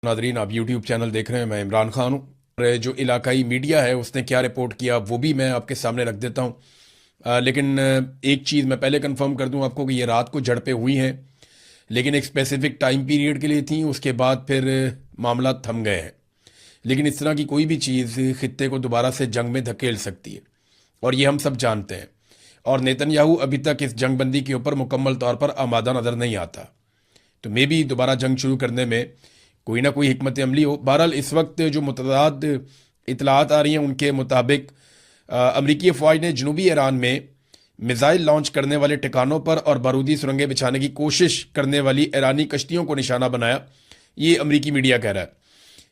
ناظرین، آپ YouTube channel دیکھ رہے ہیں، میں عمران خان ہوں، اور جو علاقائی میڈیا ہے اس نے کیا رپورٹ کیا وہ بھی میں آپ کے سامنے رکھ دیتا ہوں۔ لیکن ایک چیز میں پہلے کنفرم کر دوں آپ کو کہ یہ رات کو جھڑپیں ہوئی ہیں، لیکن ایک اسپیسیفک ٹائم پیریڈ کے لیے تھیں، اس کے بعد پھر معاملات تھم گئے ہیں۔ لیکن اس طرح کی کوئی بھی چیز خطے کو دوبارہ سے جنگ میں دھکیل سکتی ہے، اور یہ ہم سب جانتے ہیں، اور نیتن یاہو ابھی تک اس جنگ بندی کے اوپر مکمل طور پر آمادہ نظر نہیں آتا، تو میں بھی دوبارہ جنگ شروع کرنے میں کوئی نہ کوئی حکمت عملی ہو۔ بہرحال اس وقت جو متضاد اطلاعات آ رہی ہیں ان کے مطابق امریکی افواج نے جنوبی ایران میں میزائل لانچ کرنے والے ٹھکانوں پر اور بارودی سرنگیں بچھانے کی کوشش کرنے والی ایرانی کشتیوں کو نشانہ بنایا، یہ امریکی میڈیا کہہ رہا ہے۔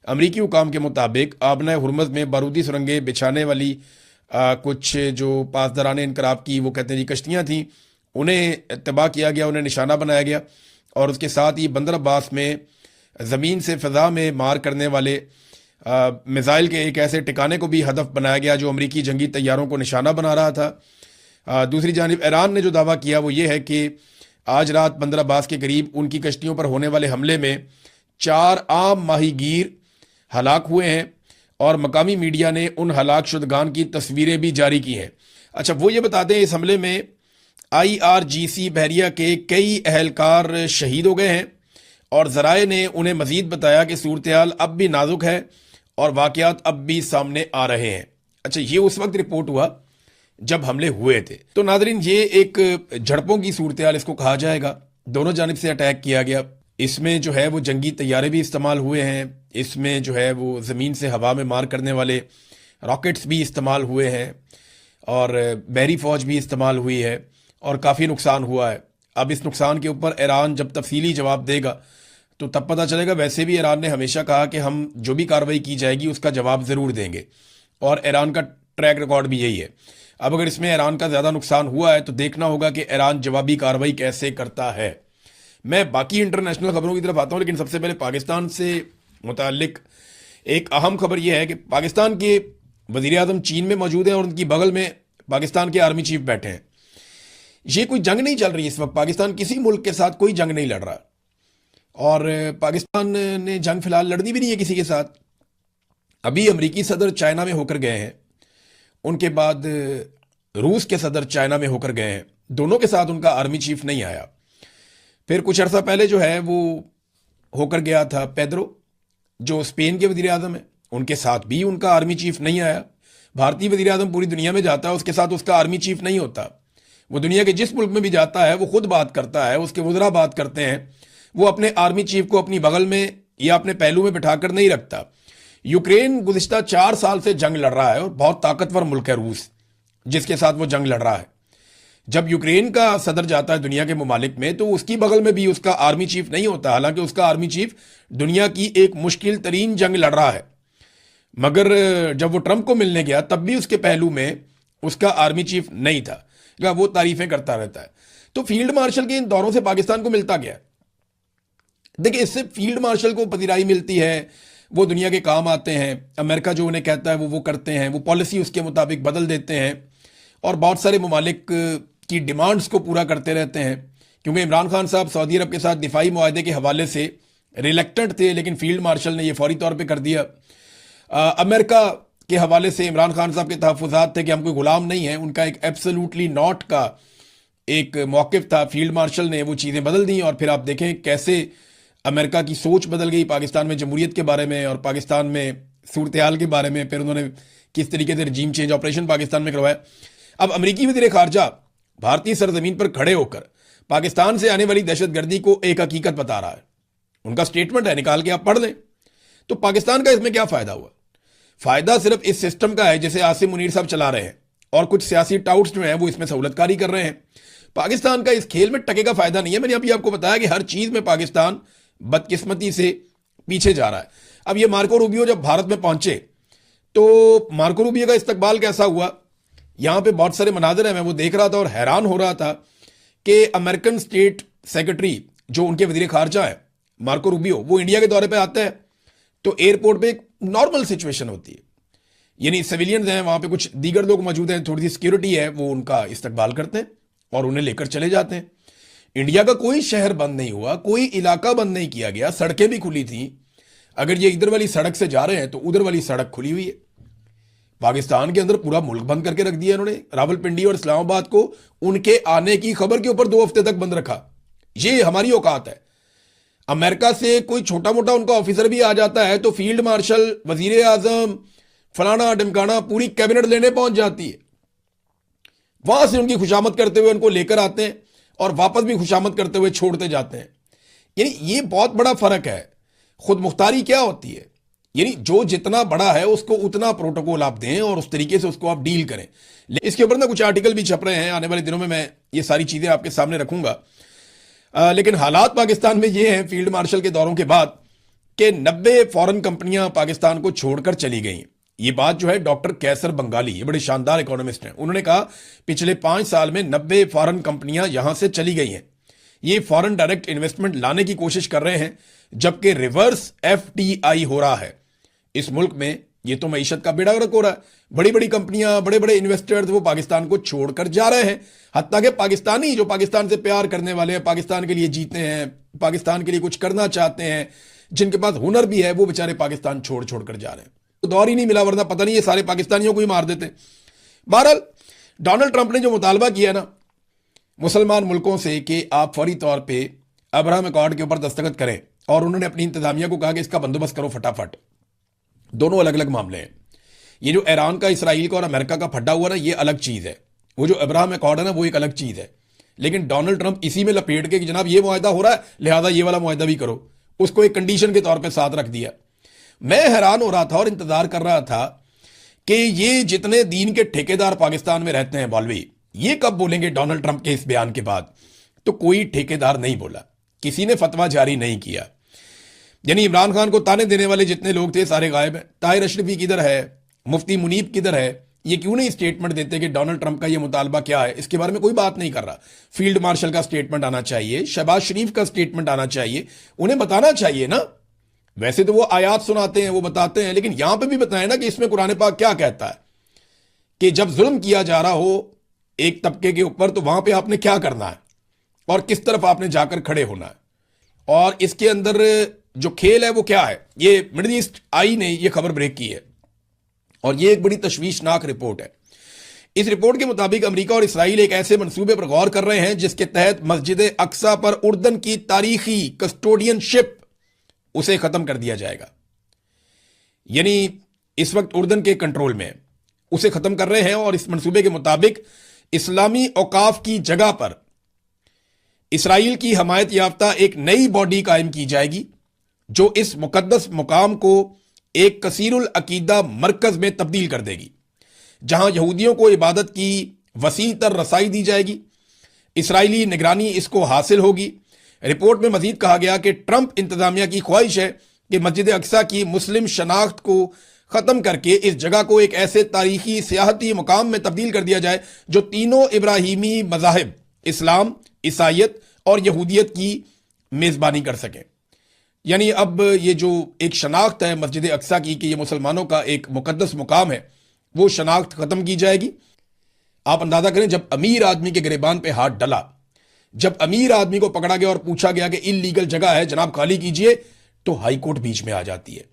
امریکی حکام کے مطابق آبنہ ہرمز میں بارودی سرنگیں بچھانے والی کچھ جو پاسداران انقلاب کی وہ کہتے ہیں جی کشتیاں تھیں، انہیں تباہ کیا گیا، انہیں نشانہ بنایا گیا، اور اس کے ساتھ ہی بندر عباس میں زمین سے فضا میں مار کرنے والے میزائل کے ایک ایسے ٹکانے کو بھی ہدف بنایا گیا جو امریکی جنگی طیاروں کو نشانہ بنا رہا تھا۔ دوسری جانب ایران نے جو دعویٰ کیا وہ یہ ہے کہ آج رات بندر عباس کے قریب ان کی کشتیوں پر ہونے والے حملے میں 4 عام ماہی گیر ہلاک ہوئے ہیں، اور مقامی میڈیا نے ان ہلاک شدگان کی تصویریں بھی جاری کی ہیں۔ اچھا، وہ یہ بتاتے ہیں اس حملے میں IRGC بحریہ کے کئی اہلکار شہید ہو گئے ہیں، اور ذرائع نے انہیں مزید بتایا کہ صورتحال اب بھی نازک ہے اور واقعات اب بھی سامنے آ رہے ہیں۔ اچھا، یہ اس وقت رپورٹ ہوا جب حملے ہوئے تھے۔ تو ناظرین، یہ ایک جھڑپوں کی صورتحال اس کو کہا جائے گا، دونوں جانب سے اٹیک کیا گیا۔ اس میں جو ہے وہ جنگی طیارے بھی استعمال ہوئے ہیں، اس میں جو ہے وہ زمین سے ہوا میں مار کرنے والے راکٹس بھی استعمال ہوئے ہیں، اور بحری فوج بھی استعمال ہوئی ہے، اور کافی نقصان ہوا ہے۔ اب اس نقصان کے اوپر ایران جب تفصیلی جواب دے گا تو تب پتہ چلے گا۔ ویسے بھی ایران نے ہمیشہ کہا کہ ہم جو بھی کارروائی کی جائے گی اس کا جواب ضرور دیں گے، اور ایران کا ٹریک ریکارڈ بھی یہی ہے۔ اب اگر اس میں ایران کا زیادہ نقصان ہوا ہے تو دیکھنا ہوگا کہ ایران جوابی کارروائی کیسے کرتا ہے۔ میں باقی انٹرنیشنل خبروں کی طرف آتا ہوں، لیکن سب سے پہلے پاکستان سے متعلق ایک اہم خبر یہ ہے کہ پاکستان کے وزیر اعظم چین میں موجود ہیں، اور ان کی بغل میں پاکستان کے آرمی چیف بیٹھے ہیں۔ یہ کوئی جنگ نہیں چل رہی اس وقت، پاکستان کسی ملک کے ساتھ کوئی جنگ نہیں لڑ رہا، اور پاکستان نے جنگ فی الحال لڑنی بھی نہیں ہے کسی کے ساتھ۔ ابھی امریکی صدر چائنا میں ہو کر گئے ہیں، ان کے بعد روس کے صدر چائنا میں ہو کر گئے ہیں، دونوں کے ساتھ ان کا آرمی چیف نہیں آیا۔ پھر کچھ عرصہ پہلے جو ہے وہ ہو کر گیا تھا پیدرو، جو اسپین کے وزیر اعظم ہیں، ان کے ساتھ بھی ان کا آرمی چیف نہیں آیا۔ بھارتی وزیر اعظم پوری دنیا میں جاتا ہے، اس کے ساتھ اس کا آرمی چیف نہیں ہوتا۔ وہ دنیا کے جس ملک میں بھی جاتا ہے وہ خود بات کرتا ہے، اس کے وزراء بات کرتے ہیں، وہ اپنے آرمی چیف کو اپنی بغل میں یا اپنے پہلو میں بٹھا کر نہیں رکھتا۔ یوکرین گزشتہ 4 سال سے جنگ لڑ رہا ہے، اور بہت طاقتور ملک ہے روس جس کے ساتھ وہ جنگ لڑ رہا ہے۔ جب یوکرین کا صدر جاتا ہے دنیا کے ممالک میں تو اس کی بغل میں بھی اس کا آرمی چیف نہیں ہوتا، حالانکہ اس کا آرمی چیف دنیا کی ایک مشکل ترین جنگ لڑ رہا ہے۔ مگر جب وہ ٹرمپ کو ملنے گیا تب بھی اس کے پہلو میں اس کا آرمی چیف نہیں تھا، وہ تعریفیں کرتا رہتا ہے۔ تو فیلڈ مارشل کے ان دوروں سے پاکستان کو ملتا گیا۔ دیکھیں، اس سے فیلڈ مارشل کو پذیرائی ملتی ہے، وہ دنیا کے کام آتے ہیں، امریکہ جو انہیں کہتا ہے وہ کرتے ہیں، وہ پالیسی اس کے مطابق بدل دیتے ہیں، اور بہت سارے ممالک کی ڈیمانڈز کو پورا کرتے رہتے ہیں۔ کیونکہ عمران خان صاحب سعودی عرب کے ساتھ دفاعی معاہدے کے حوالے سے ریلیکٹنٹ تھے، لیکن فیلڈ مارشل نے یہ فوری طور پہ کر دیا۔ امریکہ کے حوالے سے عمران خان صاحب کے تحفظات تھے کہ ہم کوئی غلام نہیں ہیں، ان کا ایک ایبسولوٹلی ناٹ کا ایک موقف تھا، فیلڈ مارشل نے وہ چیزیں بدل دیں، اور پھر آپ دیکھیں کیسے امریکہ کی سوچ بدل گئی پاکستان میں جمہوریت کے بارے میں اور پاکستان میں صورتحال کے بارے میں۔ پھر انہوں نے کس طریقے سے رجیم چینج آپریشن پاکستان میں کروایا۔ اب امریکی وزیر خارجہ بھارتی سرزمین پر کھڑے ہو کر پاکستان سے آنے والی دہشت گردی کو ایک حقیقت بتا رہا ہے، ان کا سٹیٹمنٹ ہے، نکال کے آپ پڑھ لیں۔ تو پاکستان کا اس میں کیا فائدہ ہوا؟ فائدہ صرف اس سسٹم کا ہے جسے عاصم منیر صاحب چلا رہے ہیں، اور کچھ سیاسی ٹاؤٹس جو ہیں وہ اس میں سہولت کاری کر رہے ہیں۔ پاکستان کا اس کھیل میں ٹکے کا فائدہ نہیں ہے۔ میں نے ابھی آپ کو بتایا کہ ہر چیز میں پاکستان بدقسمتی سے پیچھے جا رہا ہے۔ اب یہ مارکو روبیو جب بھارت میں پہنچے تو مارکو روبیو کا استقبال کیسا ہوا؟ یہاں پہ بہت سارے مناظر ہیں، میں وہ دیکھ رہا تھا اور حیران ہو رہا تھا کہ امریکن اسٹیٹ سیکرٹری جو ان کے وزیر خارجہ ہے مارکو روبیو، وہ انڈیا کے دورے پہ آتا ہے تو ایئرپورٹ پہ ایک نارمل سچویشن ہوتی ہے، یعنی سویلینز ہیں وہاں پہ، کچھ دیگر لوگ موجود ہیں، تھوڑی سی سیکیورٹی ہے، وہ ان کا استقبال کرتے ہیں اور انہیں لے کر چلے جاتے ہیں۔ انڈیا کا کوئی شہر بند نہیں ہوا، کوئی علاقہ بند نہیں کیا گیا، سڑکیں بھی کھلی تھیں۔ اگر یہ ادھر والی سڑک سے جا رہے ہیں تو ادھر والی سڑک کھلی ہوئی ہے. پاکستان کے اندر پورا ملک بند کر کے رکھ دیا انہوں نے. راولپنڈی اور اسلام آباد کو ان کے آنے کی خبر کے اوپر 2 ہفتے تک بند رکھا. یہ ہماری اوقات ہے. امریکہ سے کوئی چھوٹا موٹا ان کا آفیسر بھی آ جاتا ہے تو فیلڈ مارشل، وزیر اعظم، فلانا ڈمکانا، پوری کیبنٹ لینے پہنچ جاتی ہے. وہاں سے ان کی خوشامد کرتے ہوئے ان کو لے کر آتے ہیں اور واپس بھی خوشامد کرتے ہوئے چھوڑتے جاتے ہیں. یعنی یہ بہت بڑا فرق ہے. خود مختاری کیا ہوتی ہے؟ یعنی جو جتنا بڑا ہے اس کو اتنا پروٹوکول آپ دیں اور اس طریقے سے اس کو آپ ڈیل کریں. اس کے اوپر نا کچھ آرٹیکل بھی چھپ رہے ہیں. آنے والے دنوں میں یہ ساری چیزیں آپ کے سامنے رکھوں گا. لیکن حالات پاکستان میں یہ ہیں فیلڈ مارشل کے دوروں کے بعد کہ 90 فورن کمپنیاں پاکستان کو چھوڑ کر چلی گئی ہیں. یہ بات جو ہے ڈاکٹر کیسر بنگالی، یہ بڑے شاندار اکانومسٹ ہیں، انہوں نے کہا پچھلے 5 سال میں 90 فورن کمپنیاں یہاں سے چلی گئی ہیں. یہ فورن ڈائریکٹ انویسٹمنٹ لانے کی کوشش کر رہے ہیں جبکہ ریورس FDI ہو رہا ہے اس ملک میں. یہ تو معیشت کا بیڑا غرق ہو رہا ہے. بڑی بڑی کمپنیاں، بڑے بڑے انویسٹرز وہ پاکستان کو چھوڑ کر جا رہے ہیں. حتیٰ کہ پاکستانی جو پاکستان سے پیار کرنے والے ہیں، پاکستان کے لیے جیتے ہیں، پاکستان کے لیے کچھ کرنا چاہتے ہیں، جن کے پاس ہنر بھی ہے، وہ بیچارے پاکستان چھوڑ کر جا رہے ہیں. تو دور ہی نہیں ملا، ورنہ پتہ نہیں یہ سارے پاکستانیوں کو ہی مار دیتے. بہرحال ڈونلڈ ٹرمپ نے جو مطالبہ کیا نا مسلمان ملکوں سے کہ آپ فوری طور پہ ابراہم ایکارڈ کے اوپر دستخط کریں، اور انہوں نے اپنی انتظامیہ کو کہا کہ اس کا بندوبست کرو فٹافٹ. دونوں الگ الگ معاملے ہیں. یہ جو ایران کا، اسرائیل کا اور امریکہ کا پھڈا ہوا نا، یہ الگ چیز ہے. وہ جو ابراہم ایکارڈ ہے نا، وہ ایک الگ چیز ہے. لیکن ڈونلڈ ٹرمپ اسی میں لپیٹ کے کہ جناب یہ معاہدہ ہو رہا ہے لہذا یہ والا معاہدہ بھی کرو، اس کو ایک کنڈیشن کے طور پہ ساتھ رکھ دیا. میں حیران ہو رہا تھا اور انتظار کر رہا تھا کہ یہ جتنے دین کے ٹھیکیدار پاکستان میں رہتے ہیں مولوی، یہ کب بولیں گے ڈونلڈ ٹرمپ کے اس بیان کے بعد. تو کوئی ٹھیکیدار نہیں بولا، کسی نے فتویٰ جاری نہیں کیا. یعنی عمران خان کو تانے دینے والے جتنے لوگ تھے سارے غائب ہیں. طاہر اشرفی کدھر ہے؟ مفتی منیب کدھر ہے؟ یہ کیوں نہیں اسٹیٹمنٹ دیتے کہ ڈونلڈ ٹرمپ کا یہ مطالبہ کیا ہے؟ اس کے بارے میں کوئی بات نہیں کر رہا. فیلڈ مارشل کا اسٹیٹمنٹ آنا چاہیے، شہباز شریف کا اسٹیٹمنٹ آنا چاہیے، انہیں بتانا چاہیے نا. ویسے تو وہ آیات سناتے ہیں، وہ بتاتے ہیں، لیکن یہاں پہ بھی بتائیں نا کہ اس میں قرآن پاک کیا کہتا ہے کہ جب ظلم کیا جا رہا ہو ایک طبقے کے اوپر تو وہاں پہ آپ نے کیا کرنا ہے اور کس طرف آپ نے جا کر کھڑے ہونا ہے. اور اس کے اندر جو کھیل ہے وہ کیا ہے. یہ مڈل ایسٹ آئی نے یہ خبر بریک کی ہے اور یہ ایک بڑی تشویشناک رپورٹ ہے. اس رپورٹ کے مطابق امریکہ اور اسرائیل ایک ایسے منصوبے پر غور کر رہے ہیں جس کے تحت مسجد اقصی پر اردن کی تاریخی کسٹوڈین شپ اسے ختم کر دیا جائے گا. یعنی اس وقت اردن کے کنٹرول میں اسے ختم کر رہے ہیں اور اس منصوبے کے مطابق اسلامی اوقاف کی جگہ پر اسرائیل کی حمایت یافتہ ایک نئی باڈی قائم کی جائے گی جو اس مقدس مقام کو ایک کثیر العقیدہ مرکز میں تبدیل کر دے گی جہاں یہودیوں کو عبادت کی وسیع تر رسائی دی جائے گی. اسرائیلی نگرانی اس کو حاصل ہوگی. رپورٹ میں مزید کہا گیا کہ ٹرمپ انتظامیہ کی خواہش ہے کہ مسجد اقصی کی مسلم شناخت کو ختم کر کے اس جگہ کو ایک ایسے تاریخی سیاحتی مقام میں تبدیل کر دیا جائے جو تینوں ابراہیمی مذاہب اسلام، عیسائیت اور یہودیت کی میزبانی کر سکیں. یعنی اب یہ جو ایک شناخت ہے مسجد اقصی کی کہ یہ مسلمانوں کا ایک مقدس مقام ہے، وہ شناخت ختم کی جائے گی. آپ اندازہ کریں جب امیر آدمی کے گریبان پہ ہاتھ ڈلا، جب امیر آدمی کو پکڑا گیا اور پوچھا گیا کہ انلیگل جگہ ہے جناب خالی کیجئے، تو ہائی کورٹ بیچ میں آ جاتی ہے.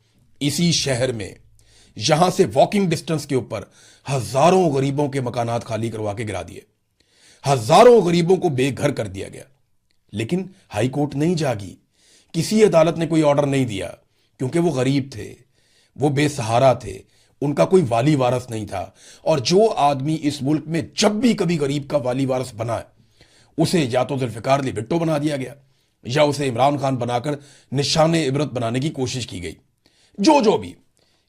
اسی شہر میں یہاں سے واکنگ ڈسٹنس کے اوپر ہزاروں غریبوں کے مکانات خالی کروا کے گرا دیے، ہزاروں غریبوں کو بے گھر کر دیا گیا. لیکن ہائی کورٹ نہیں جاگی، کسی عدالت نے کوئی آرڈر نہیں دیا کیونکہ وہ غریب تھے، وہ بے سہارا تھے، ان کا کوئی والی وارث نہیں تھا. اور جو آدمی اس ملک میں جب بھی کبھی غریب کا والی وارث بنا ہے اسے یا تو ذوالفقار علی بھٹو بنا دیا گیا یا اسے عمران خان بنا کر نشان عبرت بنانے کی کوشش کی گئی. جو بھی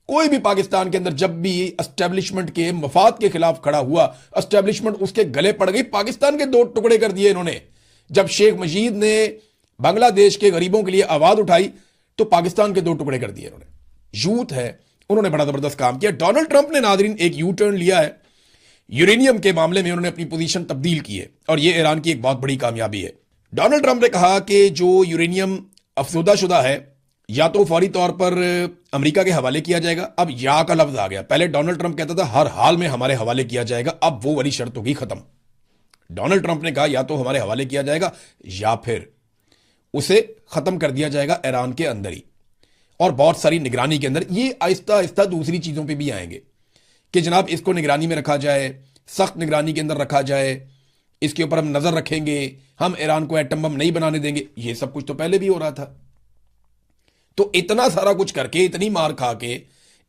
کوئی بھی پاکستان کے اندر جب بھی اسٹیبلشمنٹ کے مفاد کے خلاف کھڑا ہوا، اسٹیبلشمنٹ اس کے گلے پڑ گئی. پاکستان کے 2 ٹکڑے کر دیے انہوں نے. جب شیخ مجید نے بنگلہ دیش کے غریبوں کے لیے آواز اٹھائی تو پاکستان کے 2 ٹکڑے کر دیے انہوں نے. یوتھ ہے، انہوں نے بڑا زبردست کام کیا. ڈونلڈ ٹرمپ نے ناظرین ایک یو ٹرن لیا ہے. یورینیم کے معاملے میں انہوں نے اپنی پوزیشن تبدیل کی ہے اور یہ ایران کی ایک بہت بڑی کامیابی ہے. ڈونلڈ ٹرمپ نے کہا کہ جو یورینیم افزودہ شدہ ہے یا تو فوری طور پر امریکہ کے حوالے کیا جائے گا. اب یا کا لفظ آ گیا. پہلے ڈونلڈ ٹرمپ کہتا تھا ہر حال میں ہمارے حوالے کیا جائے گا، اب وہ والی شرط ہوگی ختم. ڈونلڈ ٹرمپ نے کہا یا تو ہمارے حوالے کیا جائے گا یا پھر اسے ختم کر دیا جائے گا ایران کے اندر ہی. اور بہت ساری نگرانی کے اندر یہ آہستہ آہستہ دوسری چیزوں پہ بھی آئیں گے کہ جناب اس کو نگرانی میں رکھا جائے، سخت نگرانی کے اندر رکھا جائے، اس کے اوپر ہم نظر رکھیں گے، ہم ایران کو ایٹم بم نہیں بنانے دیں گے. یہ سب کچھ تو پہلے بھی ہو رہا تھا. تو اتنا سارا کچھ کر کے، اتنی مار کھا کے،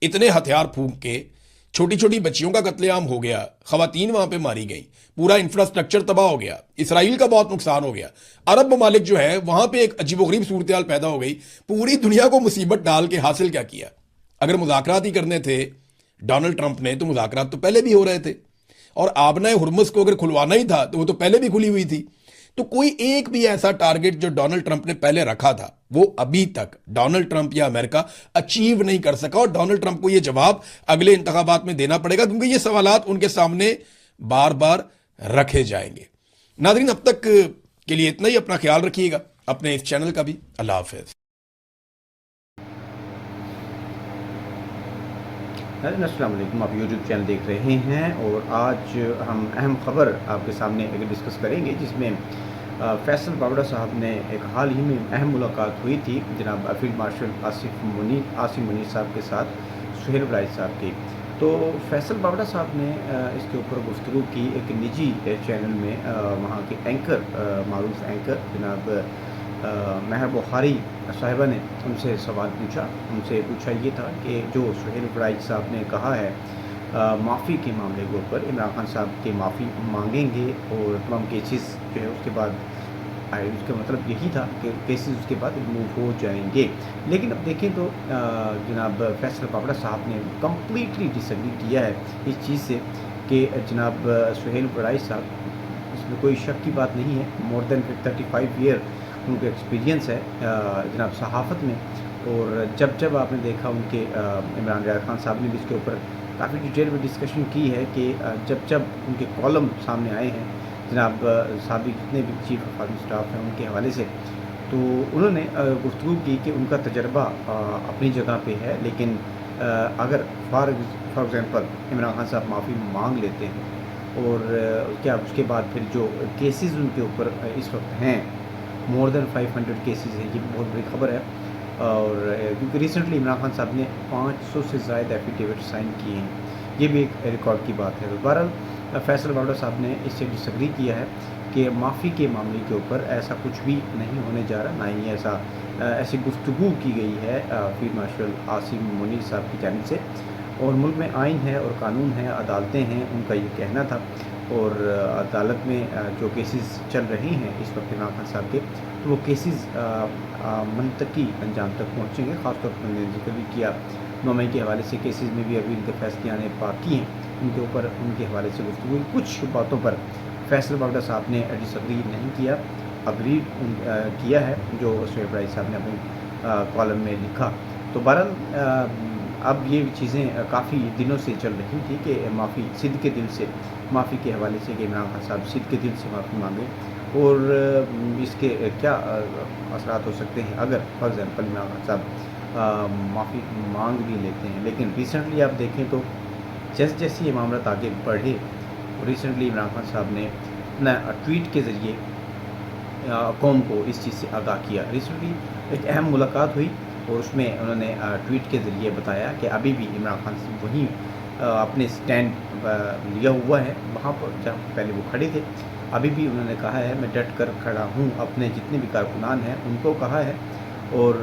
اتنے ہتھیار پھونک کے، چھوٹی چھوٹی بچیوں کا قتل عام ہو گیا، خواتین وہاں پہ ماری گئیں، پورا انفراسٹرکچر تباہ ہو گیا، اسرائیل کا بہت نقصان ہو گیا، عرب ممالک جو ہے وہاں پہ ایک عجیب و غریب صورتحال پیدا ہو گئی. پوری دنیا کو مصیبت ڈال کے حاصل کیا کیا؟ اگر مذاکرات ہی کرنے تھے ڈونلڈ ٹرمپ نے تو مذاکرات تو پہلے بھی ہو رہے تھے، اور آبنائے ہرمز کو اگر کھلوانا ہی تھا تو وہ تو پہلے بھی کھلی ہوئی تھی. تو کوئی ایک بھی ایسا ٹارگٹ جو ڈونلڈ ٹرمپ نے پہلے رکھا تھا وہ ابھی تک ڈونلڈ ٹرمپ یا امریکہ اچیو نہیں کر سکا، اور ڈونلڈ ٹرمپ کو یہ جواب اگلے انتخابات میں دینا پڑے گا، کیونکہ یہ سوالات ان کے سامنے بار بار رکھے جائیں گے. ناظرین، اب تک کے لیے اتنا ہی. اپنا خیال رکھیے گا، اپنے اس چینل کا بھی. اللہ حافظ. السلام علیکم، آپ یوٹیوب چینل دیکھ رہے ہیں، اور آج ہم اہم خبر آپ کے سامنے ڈسکس کریں گے، جس میں فیصل باوڑا صاحب نے ایک حال ہی میں اہم ملاقات ہوئی تھی جناب فیلڈ مارشل عاصم منیر صاحب کے ساتھ، سہیل ولائد صاحب کی. تو فیصل باوڑا صاحب نے اس کے اوپر گفتگو کی ایک نجی چینل میں. وہاں کے اینکر، معروف اینکر جناب مہر بخاری صاحبہ نے ان سے سوال پوچھا. ان سے پوچھا یہ تھا کہ جو سہیل ولائد صاحب نے کہا ہے معافی کے معاملے کے اوپر، عمران خان صاحب کے معافی مانگیں گے اور تمام کیسز جو ہے اس کے بعد اس کا مطلب یہی تھا کہ کیسز اس کے بعد ریموو ہو جائیں گے. لیکن اب دیکھیں تو جناب فیصل باوڑا صاحب نے کمپلیٹلی ڈس ایگری کیا ہے اس چیز سے کہ جناب سہیل ولائد صاحب، اس میں کوئی شک کی بات نہیں ہے. مور دین 35 ایئر ان کا ایکسپیرینس ہے جناب صحافت میں، اور جب آپ نے دیکھا ان کے عمران ریاض خان صاحب نے بھی اس کے اوپر کافی ڈیٹیل میں ڈسکشن کی ہے کہ جب ان کے کالم سامنے آئے ہیں جناب سابق جتنے بھی چیف آف آرمی اسٹاف ہیں ان کے حوالے سے، تو انہوں نے گفتگو کی کہ ان کا تجربہ اپنی جگہ پہ ہے، لیکن اگر فار ایگزامپل عمران خان صاحب معافی مانگ لیتے ہیں اور کیا اس کے بعد پھر جو کیسز ان کے اوپر اس وقت ہیں، مور دین 500 کیسز ہیں، یہ بہت بڑی خبر ہے. اور کیونکہ ریسنٹلی عمران خان صاحب نے 500 سے زائد ایفیڈیوٹ سائن کیے ہیں، یہ بھی ایک ریکارڈ کی بات ہے. تو بہرحال فیصل باوڑا صاحب نے اس سے ڈس ایگری کیا ہے کہ معافی کے معاملے کے اوپر ایسا کچھ بھی نہیں ہونے جا رہا، نہ ہی ایسی گفتگو کی گئی ہے فیلڈ مارشل عاصم منیر صاحب کی جانب سے. اور ملک میں آئین ہے اور قانون ہے، عدالتیں ہیں، ان کا یہ کہنا تھا. اور عدالت میں جو کیسز چل رہے ہیں اس وقت عمران خان صاحب کے، تو وہ کیسز منطقی انجام تک پہنچیں گے. خاص طور پر میں نے ذکر بھی کیا 9 مئی کے حوالے سے کیسز میں بھی ابھی ان کے فیصلے آنے باقی ہیں، ان کے اوپر ان کے حوالے سے گفتگو. کچھ باتوں پر فیصل باوڑا صاحب نے ڈس ایگری نہیں کیا، اگری کیا ہے جو سہیل ولائد صاحب نے اپنے کالم میں لکھا. تو بہرحال اب یہ چیزیں کافی دنوں سے چل رہی تھی کہ معافی صدق کے دل سے، معافی کے حوالے سے کہ عمران خان صاحب صدق کے دل سے معافی مانگیں، اور اس کے کیا اثرات ہو سکتے ہیں اگر فار ایگزامپل عمران خان صاحب معافی مانگ بھی لیتے ہیں. لیکن ریسنٹلی آپ دیکھیں تو جیسے یہ معاملات آگے بڑھے، ریسنٹلی عمران خان صاحب نے اپنا ٹویٹ کے ذریعے قوم کو اس چیز سے آگاہ کیا. ریسنٹلی ایک اہم ملاقات ہوئی اور اس میں انہوں نے ٹویٹ کے ذریعے بتایا کہ ابھی بھی عمران خان صاحب وہیں اپنے سٹینڈ لیا ہوا ہے وہاں پر جہاں پہلے وہ کھڑے تھے. ابھی بھی انہوں نے کہا ہے میں ڈٹ کر کھڑا ہوں، اپنے جتنے بھی کارکنان ہیں ان کو کہا ہے، اور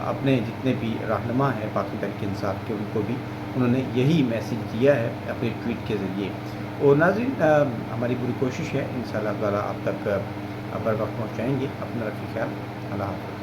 اپنے جتنے بھی رہنما ہیں پاکی تحریک انصاف کے ان کو بھی انہوں نے یہی میسیج دیا ہے اپنے ٹویٹ کے ذریعے. اور ناظرین، ہماری پوری کوشش ہے انشاءاللہ تعالیٰ آپ تک بر وقت پہنچائیں گے. اپنا رکھیں خیال. اللہ حافظ.